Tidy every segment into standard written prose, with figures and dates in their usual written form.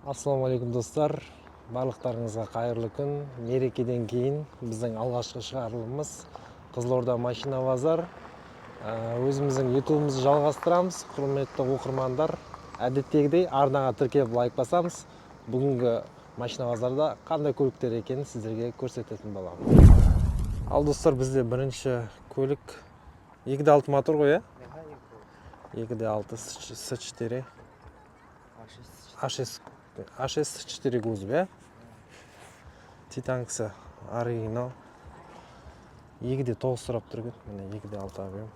Assalamu alaikum достар. Барлықтарыңызға қайырлы күн. Мерекеден кейін біздің алғашқы шығарылымыз Қызылорда машина базар. Өзіміздің ютубымызды жалғастырамыз. Құрметті оқырмандар, әдеттегідей арнаға тіркеліп лайк басамыз. Бүгінгі машина базарда қандай көліктер екенін сіздерге көрсететін боламын. Ал достар, бізде бірінші көлік 2.6 мотор ғой, 2.6 С4 HS4 кузов, Титанксы оригинал. 2.9 сұрап тұр екен. Міне 2.6 абиым.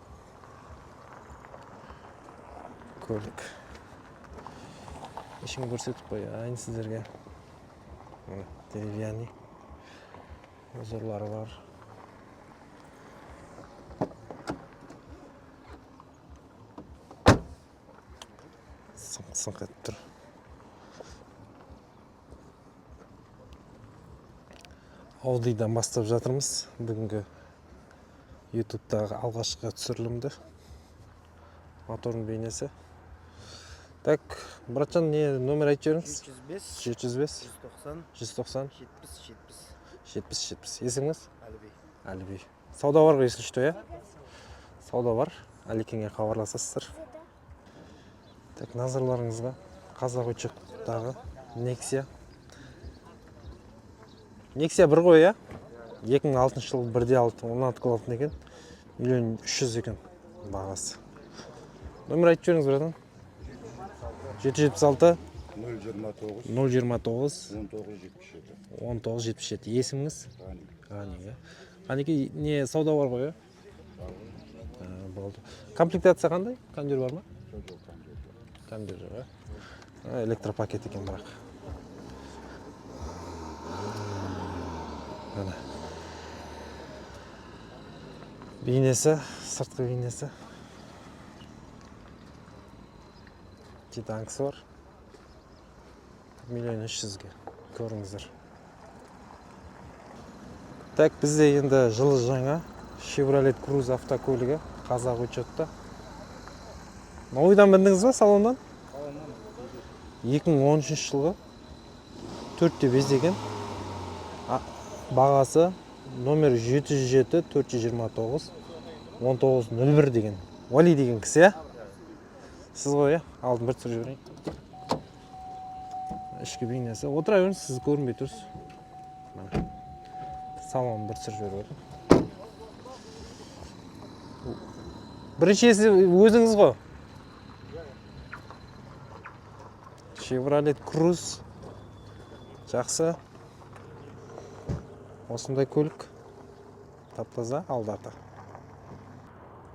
Көлік. Ішін көрсетіп қояйын сіздерге. Деревянный. Узорлары бар. Сыңқ етіп тұр. Audи'дан бастап жатырмыз бүгінгі ютубтағы алғашқы түсірілімді. Мотордың бейнесі. Так, братжан, не номер айтып жіберіңіз? 705 190 70. Есіміңіз? Әлібей. Сауда бар ғой, если что, я? Сауда бар. Әлекеңе хабарласасыздар. Так, назарларыңызға Қазақ учеттағы Nexia. Nexia 1 ғой, 2006 жылы 1.6 16 киловатт екен. 1.300.000 екен бағасы. Номер айтып жіберіңіз, братан. 776 029 1977. Есіміңіз? Ғани. Ғанеке, не сауда бар ғой, болды. Комплектация қандай? Кондер бар ма? Кондер жоқ, электропакет екен бірақ. Бейнесі, сыртқы бейнесі. Титанксы бар. 1.300.000-ге көріңіздер. Так, бізде енді жылы жаңа Chevrolet Cruze автокөлігі Қазақ учетта. Новыйдан біндіңіз ба салоннан? 2013 жылғы 4.5 деген. Бағасы номер 707 429 1901 деген. Вали деген кісі, Сіз ғой, алдын бір түсір жіберейін. Ішкі бейнесі. Отыра беріңіз, сіз көрінбей тұрсыз. Салонын бір түсір жіберейін. Бірінші өзіңіз ғой? Chevrolet Cruze. Жақсы. Осындай көлік. Тап-таза алдарда.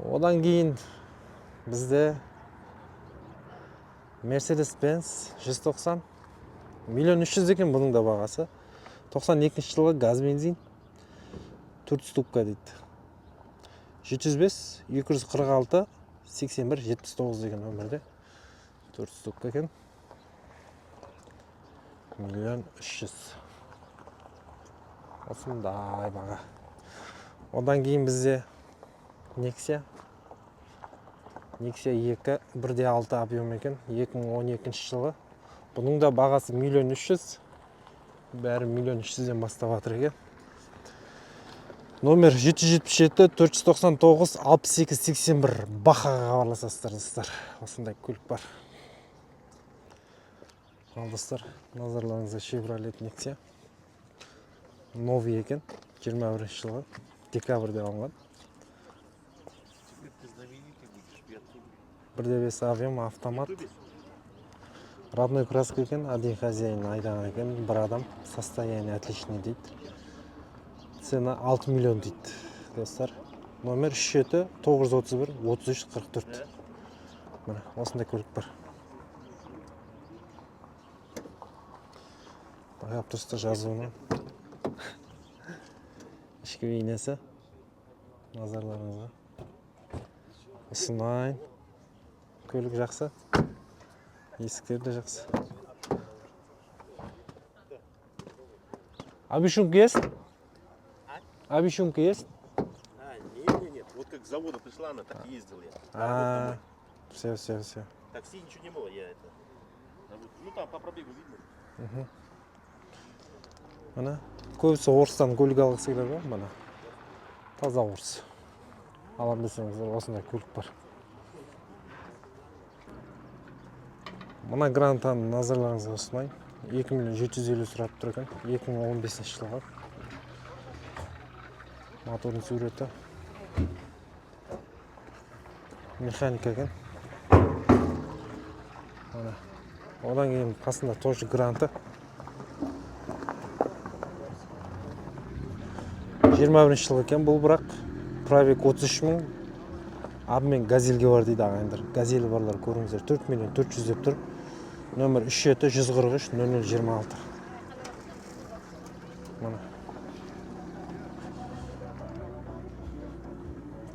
Одан кейін бізде Mercedes-Benz 190 1.300.000 екен бұның да бағасы. 92 жылғы газ бензин 4 ступка дейді. 705 246 81 79 деген нөмірде 4 ступка екен. 1.300.000. Осындай баға. Одан кейін бізде Nexia 2 1.6 объем екен, 2012 жылы. Бұның да бағасы 1.300.000. Бәрі 1.300.000-ден бастап жатыр екен. Номер 777 499 62 81. Бахаға хабарласасыздар, достар. Осындай көлік бар. Ал достар, назарларыңызға Chevrolet Nexia. Новый екен, 21 жылғы, декабрьде алынған. 1.5 объем автомат. Родной краска екен, один хозяин айдаған екен, бір адам. Состояние отличный дейді. Цена 6 миллион дейді, достар. Номер 37 931 33 44. Міне, осындай көлік бар. Бағап тұрсыздар жазуына. Ішкі бейнесі. Назарларыңызға. Ұсынайын. Көлік жақсы. Есіктері де жақсы. Обещунка есть? Обещунка есть? Нет. Вот как с завода пришла, она так ездила. Все. Такси ничего не было, я это. Ну там по пробегу видно. Мына көбісі орыстан көлік алғысы келеді ғой, мына. Таза орыс. Алам десеңіздер, осындай көлік бар. Мына грантаны назарларыңызға ұсынайын. 2 миллион 750 сұрап тұр екен. 2015 жылғы. Мотордың суреті. Механика екен. Одан кейін қасында тоже гранты. 21 жыл екен бұл, бірақ пробег 33 мың. Абмен газельге бар дейді ағайындар. Газелі барлар көріңіздер. 4 миллион 400 деп тұр. Нөмір 37-143-0026. Mana.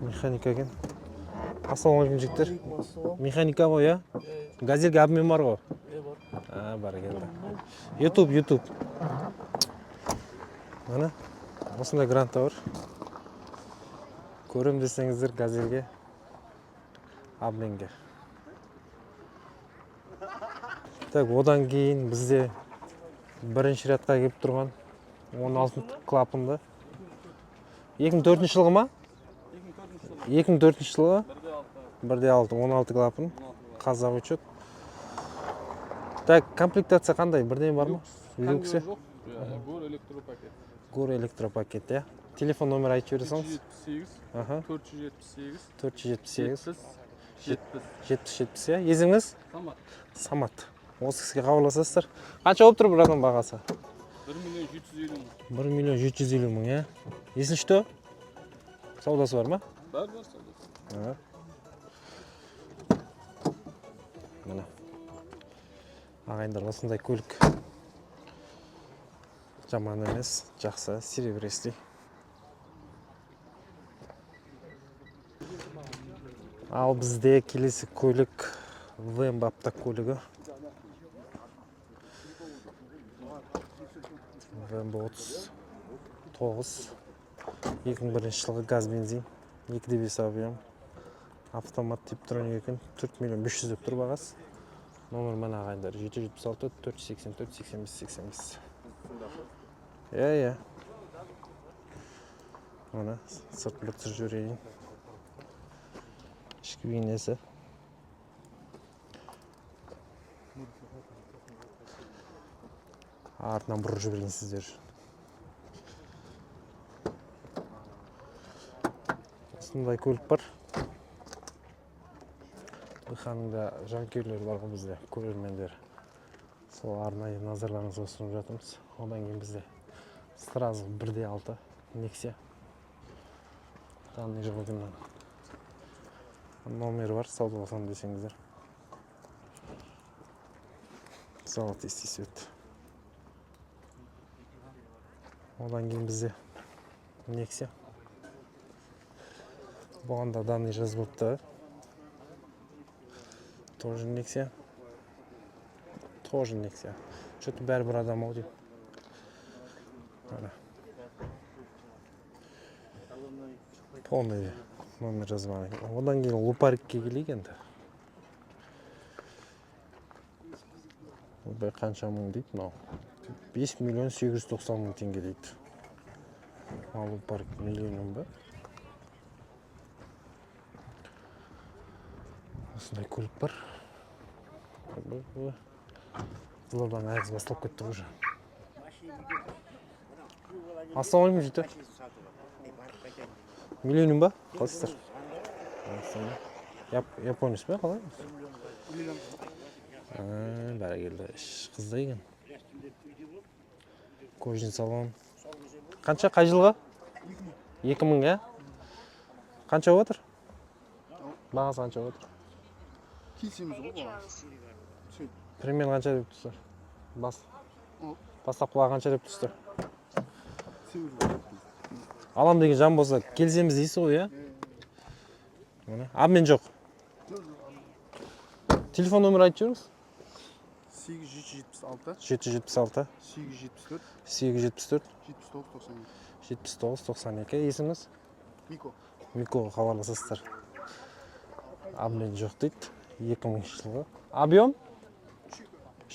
Mexanika ekan. Assalomu jigitlar. Mexanika ғой, ya? Gazelga обмен бар ғой? Бар. Бар ekan. YouTube. Mana. Осындай гранта бар. Көрем десеңіздер газельге обменге. Так, одан кейін бізде бірінші рядқа келіп тұрған 16 клапанды. 2004 жылғы ма? 2004 жылғы. 1.6, 16 клапан. Қазақ учет. Так, комплектация қандай? Бірден бар ма? Люксе? Гор электропакет. Гор электропакет, я. Телефон номер айтып жіберсеңіз? 478 478 я. Езіңіз? Самат. Осы кісіге қабылдасыздар. Қанша болып тұр бір адам бағасы? 1 миллион 750 1 мың. миллион 750 мың, я. Есінші саудасы бар ма? Бар саудасы. Мына. Ағайындар, осындай көлік. Жаман емес, жақсы, серебристый. Ал бізде келесі көлік ВМ баптақ көлігі. ВМ 39 2001 жылғы газ бензин 2.5 объем автомат типтроник екен. 4 миллион 500 деп тұр бағасы. Номер мына ағайындар 776 484 85 85. Я. Мына сырт біліктір жүрейін. Ішкі бейнесі. Артынан бұрып жіберейін сіздер. Осындай көлік бар. Бұханыңда жанкүйерлер бар ғой бізде, көрермендер. Сол арнайы назарларыңызға ұсынып жатырмыз. Одан кейін бізде сразу 1.6 Nexia. Данный жылғынан. Номері бар, саудаласам десеңіздер. Золотистый свет. Одан кейін бізде Nexia. Бұған да данный жазылыпты. Тоже Nexia. Что-то бәрі бір адам ау дейм. Полный номер жазбаған. Одан кейін лупарикке келейік енді. Бұл қанша мың дейді, мынау. 5 миллион 890 мың теңге дейді. Ал лупарик миллионын ба? Осындай көлік бар. Қызылорданың аяғыз басталып кетті уже. Ассалаумалейкум жігіттер. Миллионын ба? Қалайсыздар? Японец па, қалай? Бәрекелді, қызды екен. Кожин салон. Қанша, қай жылға? 2000, я? Қанша отыр? Бағасы қанша отыр? Келсеміз ғой. Примерно қанша деп тұрсыздар? Бастапқыға қанша деп тұрсыздар? Алам деген жан болса, келсеміз дейсіз ғой, я? Обмен жоқ. Телефон номер айтып жүріңіз? 776 874 7992. Есіміңіз? Микоға хабарласасыздар. Обмен жоқ дейді. 2000 жылғы. Объем?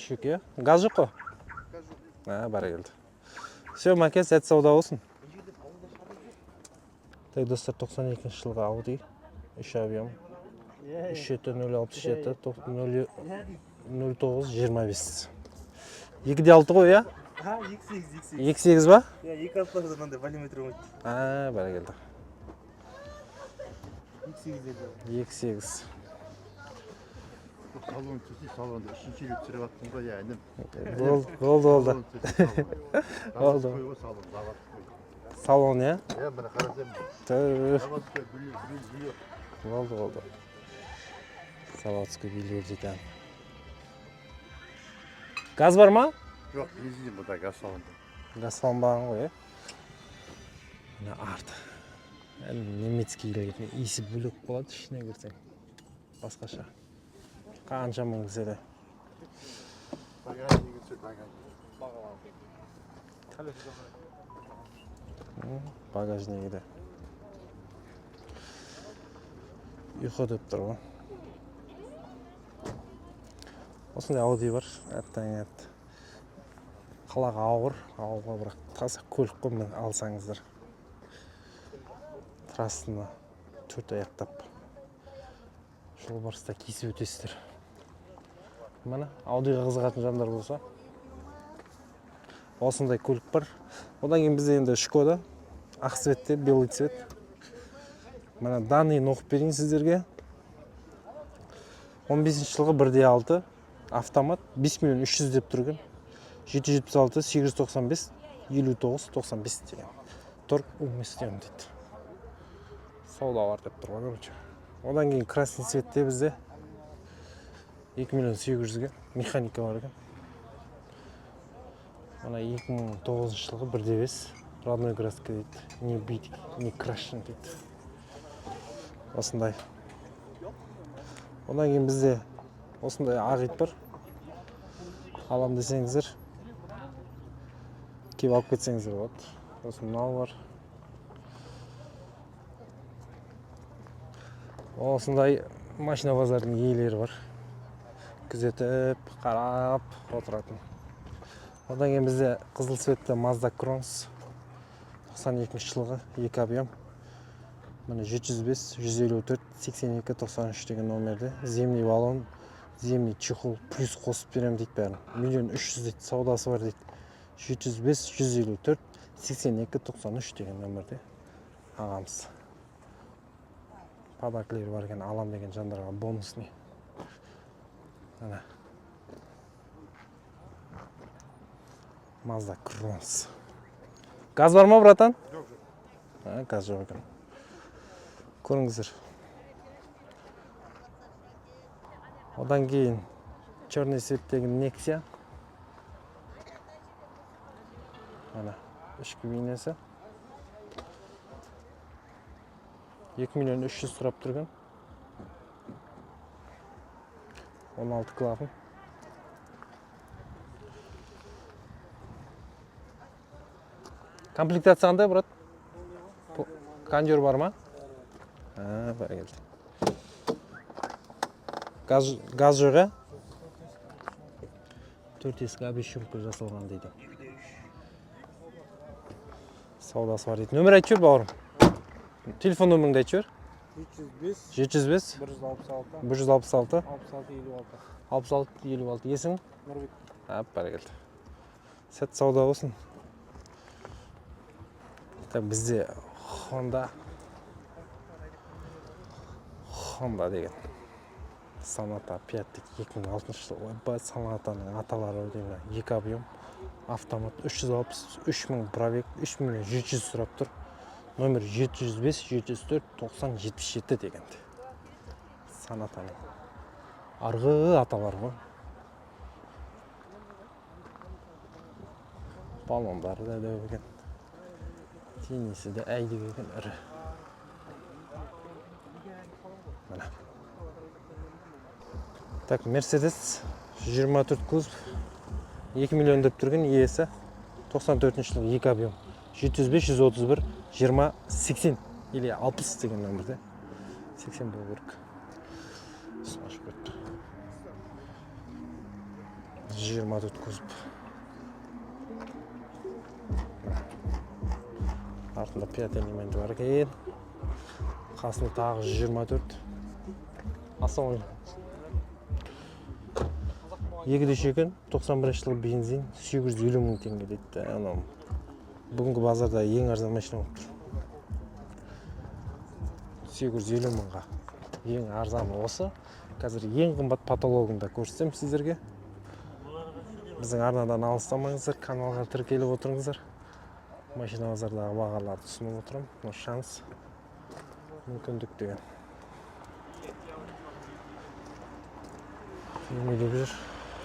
Düşük ya. Gaz yok o. Ha, bari geldi. Все, Маке, сәт сауда болсын. Так, достар, 92 жылғы Audi. 3 объем. 37 067 09 25. 2'de 6 ғой, ya? Ha, X8. 2.8 ba? Ya, iki atlar zaman da valimetre var. Ha, bari geldi. X8 dedi. 2.8. Salon sesi salonda. İşinçilik sürüp attığımda yani. Oldu. Salon sesi salon. Oldu. Zavod koyu, salon, zavod koyu. Salon, ya? Ya bana karasam. Tüh. Zavod koyu, biliyor. Oldu. Заводской biliyor cidden. Gaz var mı? Yok, benzin bu da gaz salonda. Gaz салынбаған ғой, мына арты немецкийлерге иісі бөлек болады, ішіне кірсең басқаша қанша мың кірсе де. Bagajniga sür, Багажнигі де ұйқы деп тұр ғой. Осындай Audi бар, әттең. Қалаға ауылға бірақ таза көлік қой, міне алсаңыздар. Трассаны 4 аяқтап жолбарыста кесіп өтесіздер. Міне Audиға қызығатын жандар болса, осындай көлік бар. Одан кейін бізде енді Шкода, ақ цветте, белый цвет. Міне данныйын оқып берейін сіздерге. 15 жылғы 1.6 автомат, 5 миллион 300 деп тұрген. 776 895 59 95 деген. Торг уместен дейді. Сауда бар деп тұр ғой, короче. Одан кейін красный цветте бізде 2 миллион 800-ге механика бар екен. Мына 2009 жылғы 1.5 родной краска дейді. Не бит, не крашен дейді. Осындай. Одан кейін бізде осындай ақ ит бар. Алам десеңіздер, келіп алып кетсеңіздер болады. Осы мынау бар. Осындай машина базардың иелері бар. Күзетіп, қарап отыратын. Одан кейін бізде қызыл цветті Mazda Cross 92 жылғы 2 объем. Міне 705 154 82 93 деген номерде. Зимний баллон, зимний чехол плюс қосып берем дейді бәрін. 1 300 дейді, саудасы бар дейді. 705 154 82 93 деген номерде ағамыз. Подаркілер бар екен, алам деген жандарға бонусный. Ана. Mazda Cross. Gaz var mı, bratан? Yok. Ha, gaz yok ekan. Көріңіздер. Одан кейін черный цветтегі Nexia. Ана, ішкі бейнесі. 2 миллион 300 сұрап тұрған. 16 клапан. Комплектация қандай, брат? Кондер бар ма? Ha, бар келді. Газ жоқ, ә? 4 ескі обещумка жасалған дейді. Саудасы бар дейді. Нөмір айтып жүр, бауырым. Телефон нөміріңді айтып жүр. 705 166 66 56. Есің? Нұрбек. Бар келді. Сәт сауда болсын. Бізде Honda деген Sonata 5 2006 жылы. Ойбай, Sonatаның аталары деймін. 2 объем автомат 360 3000 пробег 3700 сұрап тұр. Номер 705 704 90 77 дегенде. Sonatаның арғы аталары ғой. Баллондары да дөбеген. Тенесі де әйдеген ірі. Мына. Так, Mercedes 24 кузов 2 миллион деп тұрген иесі 94 жылғы 2 объем 705 131 20 80 или 60 деген нөмірде 80 болу керек. 124 кузов. Артында 5 элементі бар екен. Қасында тағы 124. Ассалаумағалейкум. 2 екен, 91 жылғы бензин 850 мың теңге дейді. Анау бүгінгі базарда ең арзан машина болып тұр. 850 мыңға. Ең арзаны осы. Қазір ең қымбат патологында көрсетем сіздерге. Біздің арнадан алыстамаңыздар, каналға тіркеліп отырыңыздар. Машина базардағы бағаларды ұсынып отырмын. Бұл шанс, мүмкіндік деген. Не деп жүр?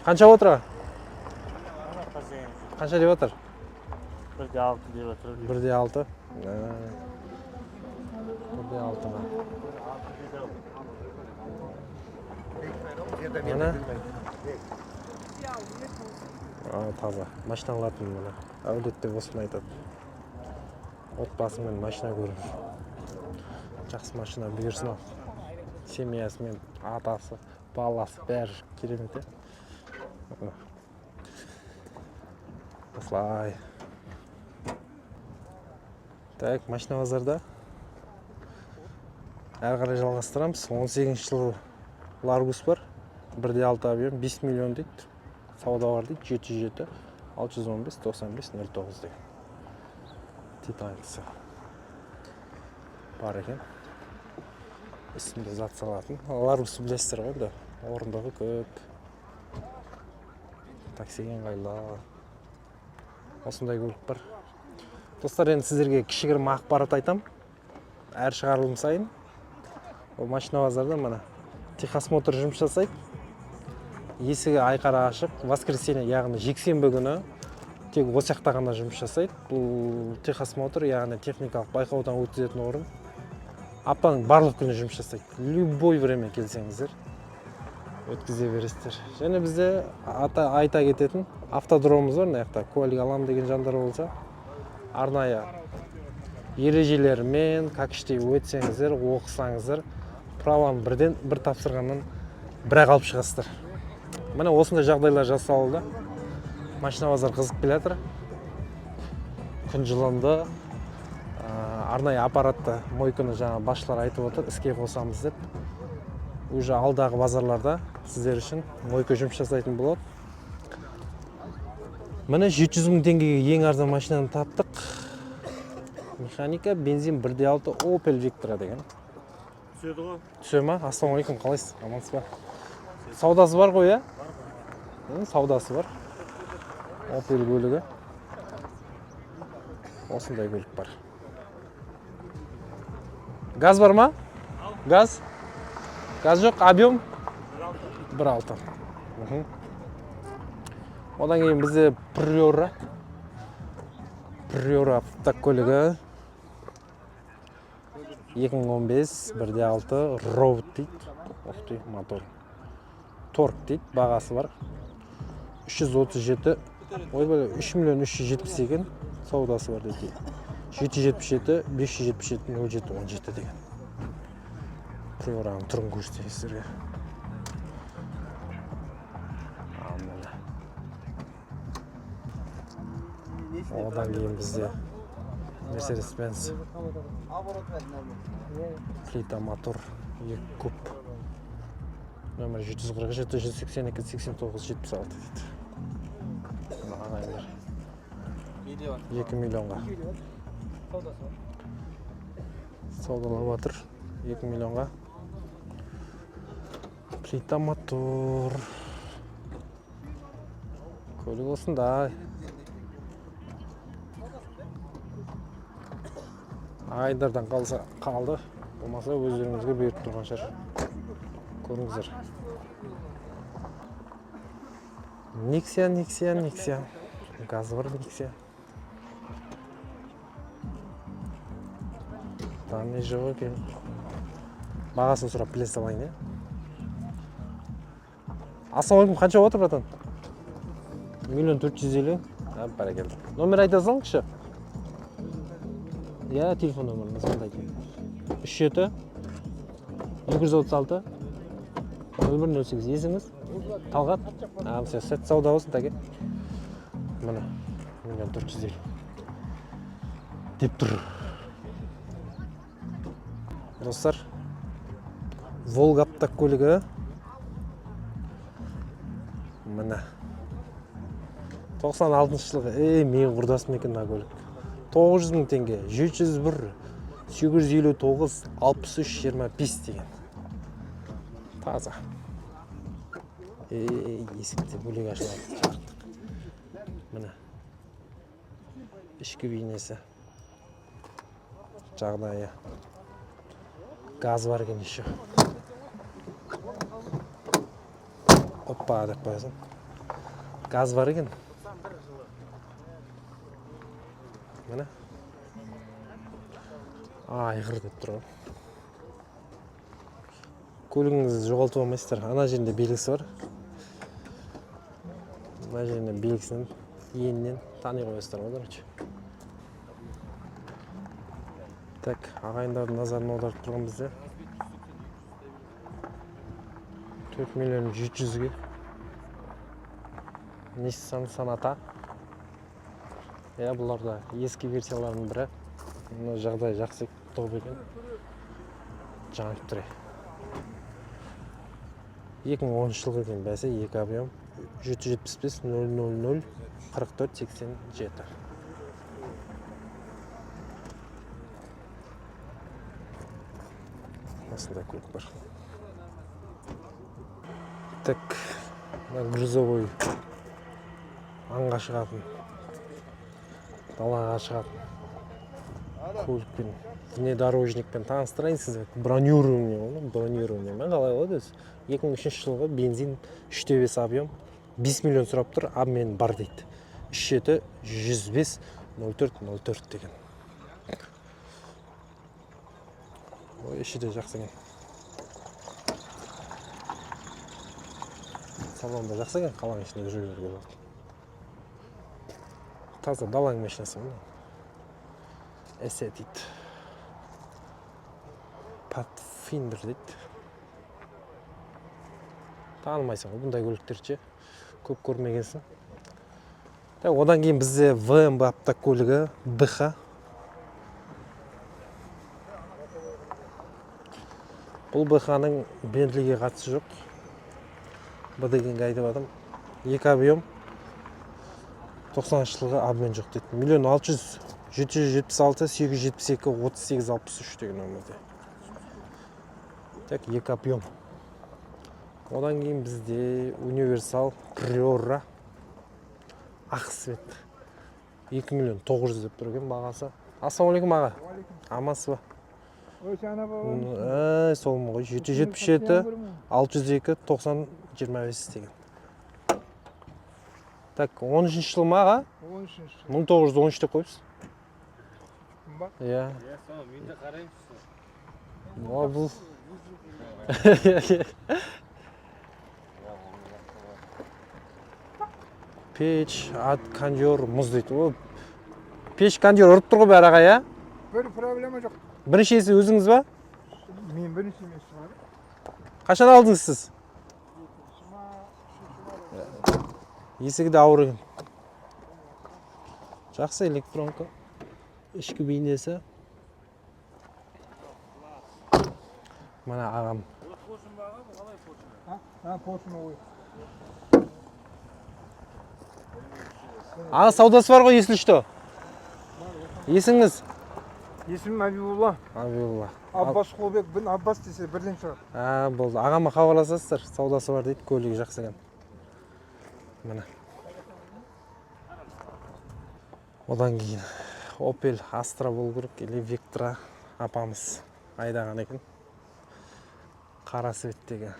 Қанша отыра? Қанша деп отыр? 1.6 деп отыр. 1.6. 1.6-ға. Mana? Таза. Машина алатын мына. Әулетте осыны айтады. Отбасымен машина көріп. Жақсы машина бұйырсын ал. Семьясымен, атасы, баласы бәрі керемет. Осылай. Так, машина базарда. Әрі қарай жалғастырамыз. 18 жылы Ларгус бар. 1.6 объем, 5 миллион дейді. Сауда бар дейді, 707, 615, 95, 09 деген. Титанкасы бар екен. Үстінде зат салатын. Ларгус білесіздер ғой, да. Орындығы көп. Таксиге ыңғайлы. Осындай көлік бар. Достар, енді сіздерге кішігірім ақпарат айтам. Әр шығарылым сайын. Ол машина базарда мына техосмотр жұмыс жасайды. Есігі айқара ашық, воскресенье, яғни жексенбі күні тек осы жақта ғана жұмыс жасайды. Бұл техосмотр, яғни техникалық байқаудан өткізетін орын. Аптаның барлық күні жұмыс жасайды. Любой время келсеңіздер, өткізе бересіздер. Және бізде айта кететін автодромымыз бар, мына жақта куәлік алам деген жандар болса, арнайы ережелермен, как іштей өтсеңіздер, оқысаңыздар, праваны бір тапсырғаннан бір-ақ алып шығасыздар. Міне осындай жағдайлар жасалды. Машина базар қызып келатыр. Күн жылынды. Арнайы аппаратты мойканы жаңа басшылар айтып отыр, іске қосамыз деп. Уже алдағы базарларда сіздер үшін мойка жұмыс жасайтын болады. Міне 700 мың теңгеге ең арзан машинаны таптық. Механика, бензин 1.6 Opel Vectra деген. Түседі ғой. Түсе ма? Ассалаумағалейкум, қалайсыз? Амансыз ба? Саудасы бар ғой, Саудасы бар. Opel көлігі. Осындай көлік бар. Газ бар ма? Газ? Газ жоқ, объем? 1.6. Одан кейін бізде Priora автокөлігі 2015 1.6 робот дейді. Оқты, мотор. Торг дейді, бағасы бар. 337, 3 миллион 370 екен, саудасы бар дейді. 777, 577, 07, 17 деген. Приораның түрін көрсетейін сіздерге. Одан кейін бізде Mercedes-Benz плита мотор 2 куб. Номер 747, 182, 89, 76 дейді. Ағайындар. 2 миллионға. Саудалап жатыр. 2 миллионға. Плита мотор. Көлік осындай. Ағайындардан қалды. Болмаса өздеріңізге беріп тұрған шығар. Көріңіздер. Nexia. Газ бар Nexia. Данный жоқ екен. Бағасын сұрап біле салайын, Ассалаумағалейкум, қанша отыр, братан? 1 450 000. Бәрекелді. Номер айта салыңызшы. Телефон номерін звондайтын. 37 236 0108. Есіңіз? Талғат? Все, сәт сауда болсын тәке. Міне, 1.450.000 деп тұр. Достар, Волга автокөлігі. Міне. 96 жылғы. Мен құрдасым екен мына көлік. 900.000 теңге, 701, 859, 63, 25 деген. Таза. Есікте бөлек ашылады. Жақтық. Міне. Ішкі бейнесі. Жағдайы. Газ бар екен еще. Оппа деп қоясың. Газ бар екен. Міне. Айғыр деп тұр. Көлігіңізді жоғалтып алмайсыздар. Ана жерінде белгісі бар. Ана жерінде белгісінен, енінен тани қоясыздар. Короче. Так, ағайындардың назарын аударып тұрған бізде. 4.700.000-ге. Nissan Sonata. Бұлар да ескі версияларының бірі. Жағдай жақсы топ екен. Жаңа тұр. 2010 жылғы екен бәсе, 2 объем 775 000 44 87. Осындай көлік бар. Так, грузовой аңға шығатын, далаға шығатын көлікпен, внедорожникпен таныстырайын сізге. Бронирование. Мен қалай болады өзі? 2003 жылғы бензин 3.5 объем 5 миллион сұрап тұр, обмен бар дейді. 3.7 105 04 деген. Ой, іші де жақсы екен. Салонда жақсы екен, қаланың ішінде жүргенге болады. Таза даланың машинасы міне. Эсе дейді. Pathfinder дейді. Танымайсың ғой, бұндай көліктерше көп көрмегенсің. Одан кейін бізде ВМБ автокөлігі БХ. Бұл БХ-ның Бентлиге қатысы жоқ. Бұл дегенге айтып адам. 2 объем 90 жылғы обмен жоқ дейді. 1.600.000 776 872 38 63 деген өмірде. Так, 2 объем. Одан кейін бізде универсал Приора ақ свет. 2.900.000 деп тұрген бағасы. Ассалаумалейкум аға. Амансыз ба? Солмы ғой. 777 602 90 25 деген. Так, 13 жыл ма аға? 1913 деп қойыпсыз. Иә. Мен де қараймын. Бұл. Пеш, ат, кондер, мұз дейді. Пеш, кондер ұрып тұр ғой бәрі аға, иә? Бір проблема жоқ. Біріншесі өзіңіз ба? Мен бірінші емес шығар. Қашан алдыңыз сіз? Есігі де ауыр екен. Жақсы электронка. Ішкі бейнесі. Мына ағам. Поршын ой. Аға саудасы бар ғой, есіл что? Есіңіз? Есімім Абибулла. Абибулла. Аббас Қолбек, бін Аббас десе бірден шығар. Болды. Ағама хабарласасыздар. Саудасы бар дейді, көлігі жақсы екен. Міне. Одан кейін Opel Astra болу керек, или Vectra апамыз айдаған екен. Қара светтегі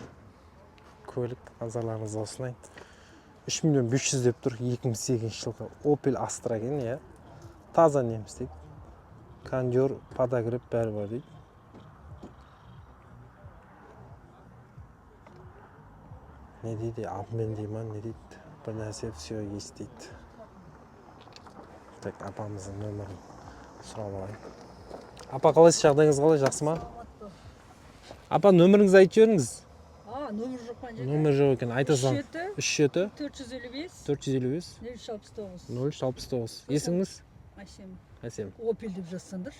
көлік, назарларыңызға ұсынайын. 3.500.000 деп тұр, 2008 жылғы Opel Astra екен, иә. Таза неміс дейді. Кондер, подогрев бәрі бар дейді. Не дейді, обмен дейма, не дейді. Бір нәрсе все есть дейді. Так, апамыздың нөмірін сұрап алайын. Апа, қалайсыз, жағдайыңыз қалай, жақсы ма? Апа, нөміріңізді айтып жіберіңіз. Номер жоқ па жерде? Номер жоқ екен, айта салың. 37 37 455 455 069. 069. Есіңіз? Әсем. Әсем. Опель деп жазсаңдар.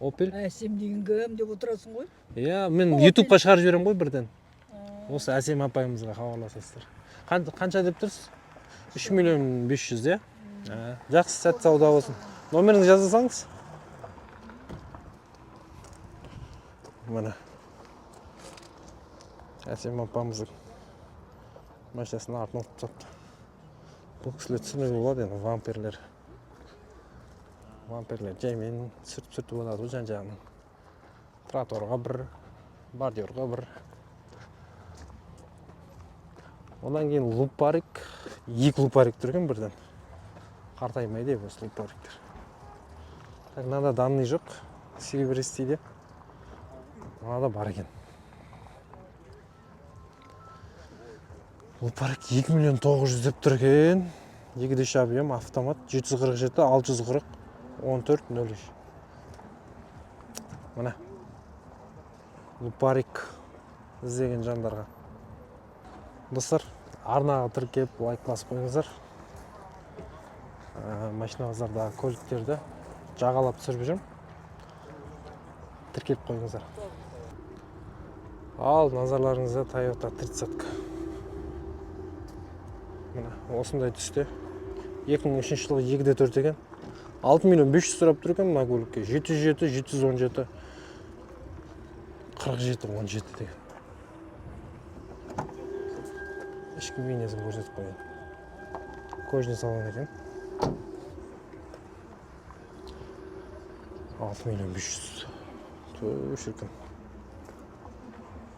Опель? Әсем деген кім деп отырасың ғой. Иә, мен ютубқа шығарып жіберем ғой бірден. Осы Әсем апайымызға хабарласасыздар. Қанша деп тұрсыз? 3 миллион 500, иә? Жақсы, сәт сауда болсын. Номеріңізді жаза салыңыз. Міне. Әсем апамыздың машинасын артын алып тастапты. Бұл кісілер түсінуге болады енді, вампирлер. Вампирлер жаймен сүртіп болады ғой жан-жағын. Тротуарға бір, бордюрға бір. Одан кейін лупарик, 2 лупарик тұрген бірден. Қартаймайды осы лупариктер. Так, мынада данный жоқ, серебристейде. Мынада бар екен. Лупарик 2 миллион 900 деп тұр екен. 2 деш объем, автомат 747 640 1403. Мына лупарик іздеген жандарға. Достар, арнаға тіркеп лайк басып қойыңыздар. Машина базардағы көліктерді жағалап түсіріп жүрмін. Тіркеп қойыңыздар. Ал назарларыңызда Toyota 30. Мына осындай түсте 2003 жылғы 2-де 4 екен. 6 миллион 500 сұрап тұр екен мына көлікке. 707, 717, 47, 17 деген. Ішкі бейнесін көрсетіп қойын. Кожный салон екен. 6 миллион 500. Шіркін.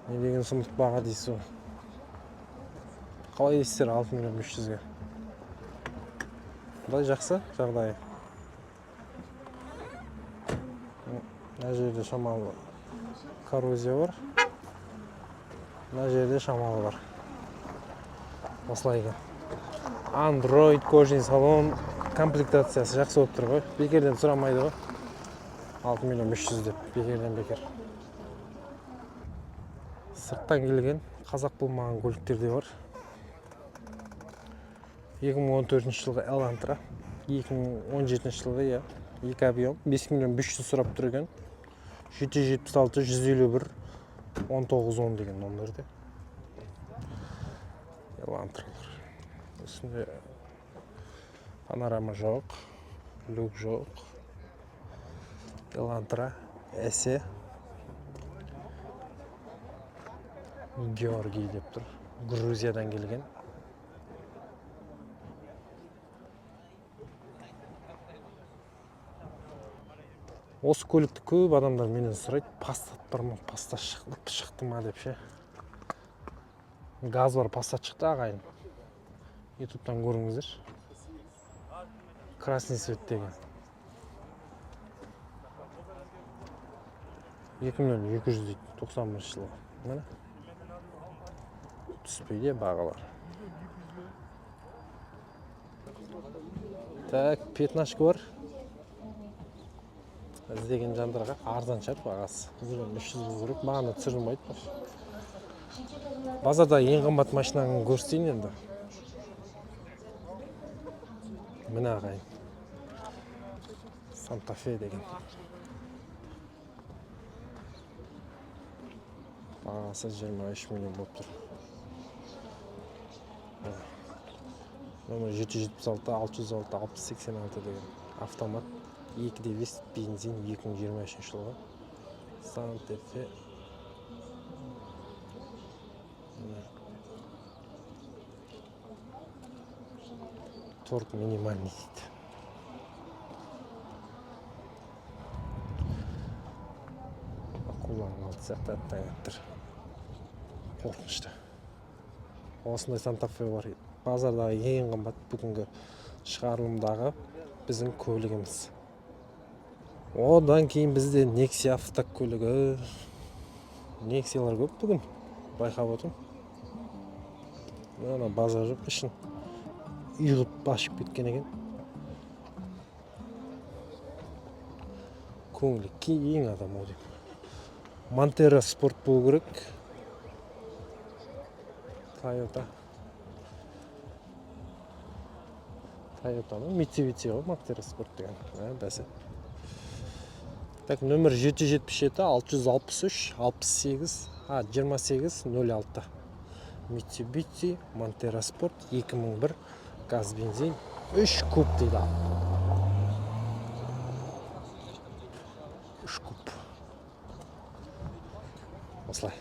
Не деген сұмдық баға дейсіз ғой. Қалай дейсіздер 6 миллион 500-ге? Бұлай жақсы жағдайы. Мына жерде шамалы коррозия бар. Мына жерде шамалы бар. Осылай екен. Android, кожный салон, комплектациясы жақсы болып тұр ғой. Бекерден сұрамайды ғой. 6 миллион 500 деп, бекерден бекер. Сырттан келген, қазақ болмаған көліктер де бар. 2014 жылғы Elantra, 2017 жылғы 2 объем, 5 миллион 500 сұрап тұр екен. 776, 151, 1910 деген номерде. Elantra'лар. Үстінде панорама жоқ, люк жоқ. Elantra, Эсе, Георгий деп тұр. Грузиядан келген. Осы көлікті көп адамдар менен сұрайды. Пастат бар ма, пастат шықты ма деп ше. Газ бар, пастат шықты ағайын. Ютубтан көріңіздер. Красный свет деген. 2 миллион 200 дейді, 91 жылы. Міне. Түспейді бағалар. Так, пятнашка бар. Іздеген жандарға арзан шығар бағасы. 300 керек, бағаны түсірілмейді. Базарда ең қымбат машинаны көрсетейін енді. Міне ағайын. Santa Fe деген. Бағасы 23 миллион болып тұр. Номер 776, 606, 686 деген. Автомат. 2-де 5 бензин 2023 жылғы. Santa Fe. Торг минимальный дейді. Акуланың алты сияқты аттайаттыр. Қорқынышты. Осындай Santa Fe бар. Базардағы ең қымбат бүгінгі шығарылымдағы біздің көлігіміз. Одан кейін бізде Nexia автокөлігі. Nexia'лар көп бүгін. Байқап отырмын. Мына базар жоқ, ішін үйіліп басып кеткен екен. Көңілі кең адам ол деп. Montero спорт болу керек. Toyota. Toyota'nın Mitsubishi ғой, Mantera Sport деген. Бәсе. Так, нөмір 777 663 68 28 06. Mitsubishi Mantera Sport 2001 газ бензин 3 куб дейді. 3 куб. Осылай.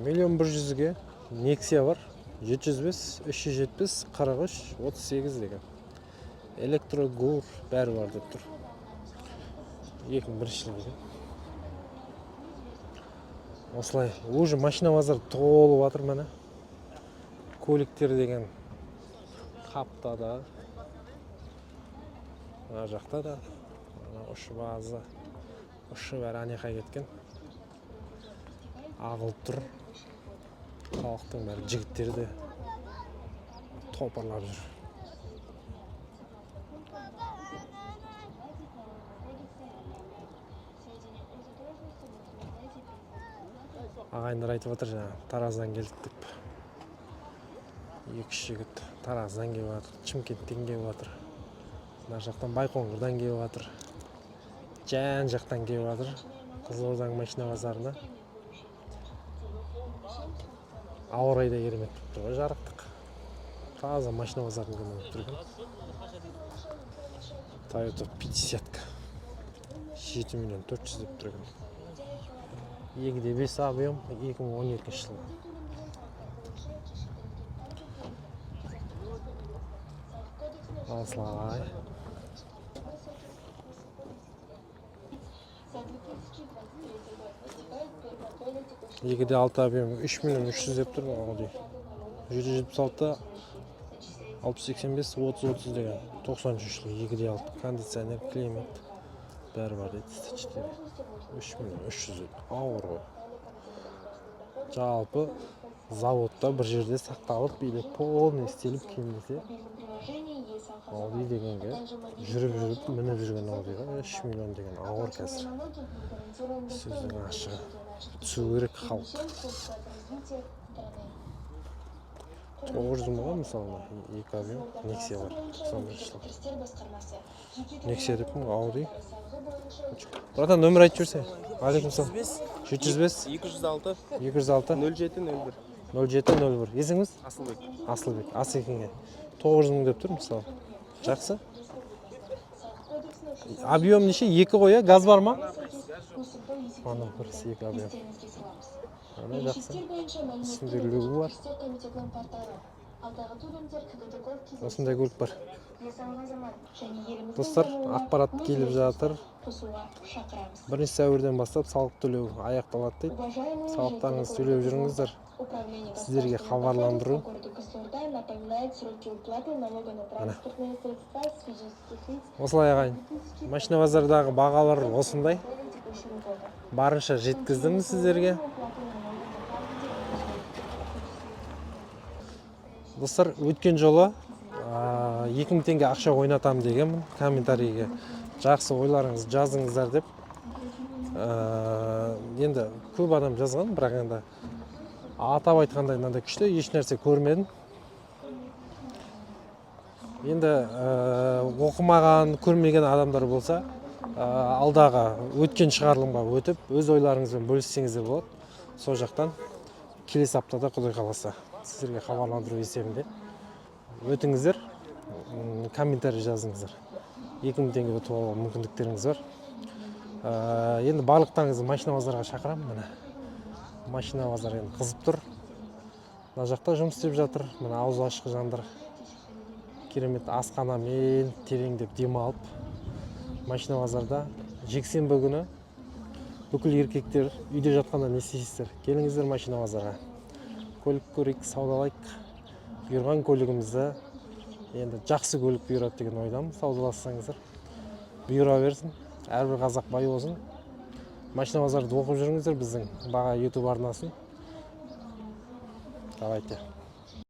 1.100.000-ге Nexia бар. 705, 370, 43, 38 деген. Электрогур бәрі бар деп тұр. 2001 жылғы. Осылай. Уже машина базар толып жатыр міне. Көліктер деген қаптада. Ана жақта да. Ұшы базы. Ұшы бәрі анеқа кеткен. Ағылып тұр. Халықтың бәрі жігіттері де топырлап жүр. Ағайындар айтып отыр жаңа, Тараздан келдік деп. Екі жігіт Тараздан келіп жатыр, Шымкенттен келіп жатыр. Мына жақтан Байқоңырдан келіп жатыр. Жан жақтан келіп жатыр. Қызылорданың машина базарына. Ауа райы да керемет болып тұр ғой, жарықтық. Таза машина базарының күні болып тұрған. Toyota 50-ка. 7.400.000 деп тұрған. 2.5 объем 2012 жылы. Осылай. 2.6 объем 3.300.000 деп тұр Audi. 776, 685, 30 деген 93 жылы 2.6 кондиционер, климат бәрі бар дейді. 3.300.000 ауыр ғой. Жалпы заводта бір жерде сақталып, или полный істеліп келмесе Audi дегенге жүріп мініп жүрген Audi'ға 3 миллион деген ауыр қазір. Сөздің ашығы. Түсу керек халық. 900 мыңға мысалы, 2 объем Nexia бар. 91 жылы. Nexia деп пің, Audi. Братан, нөмір айтып жүрсе. Алейкум салам. 705 206 206 0701 0701. Есіңіз? Асылбек. Асылбек. Асекеңе. 900 мың деп тұр мысалы. Жақсы. Объем неше? 2 қоя, газ бар ма? Ана бірісі 2 объем. Ана жақсы. Түсіндірілігі бар. Осындай көлік бар. Достар, ақпарат келіп жатыр. 1 сәуірден бастап салық төлеу аяқталады дейді. Салықтарыңызды төлеп жүріңіздер. Сіздерге хабарландыру. Осылай ағайын. Машина базардағы бағалар осындай. Барынша жеткіздім сіздерге. Достар, өткен жолы 2000 теңге ақша ойнатам дегенмін. Комментарийге жақсы ойларыңызды жазыңыздар деп. Енді көп адам жазған, бірақ енді атап айтқандай мынандай күшті еш нәрсе көрмедім. Енді оқымаған, көрмеген адамдар болса, алдағы өткен шығарылымға өтіп, өз ойларыңызбен бөліссеңіздер болады. Сол жақтан келесі аптада Құдай қаласа сіздерге хабарландыру есебінде өтіңіздер, комментарий жазыңыздар. 2000 теңге ұтып алуға мүмкіндіктеріңіз бар. Енді барлықтарыңызды машина базарға шақырамын. Міне машина базары енді қызып тұр. Мына жақта жұмыс істеп жатыр. Міне аузы ашық жандар керемет асханамен тереңдеп демалып машина базарда жексенбі күні бүкіл еркектер үйде жатқанда не істейсіздер? Келіңіздер машина базарға. Көлік көрейік, саудалайық. Бұйырған көлігімізді енді жақсы көлік бұйырады деген ойдамын. Саудалассаңыздар бұйыра берсін. Әрбір қазақ бай болсын. Машина базарды оқып жүріңіздер біздің баға YouTube арнасын. Давайте.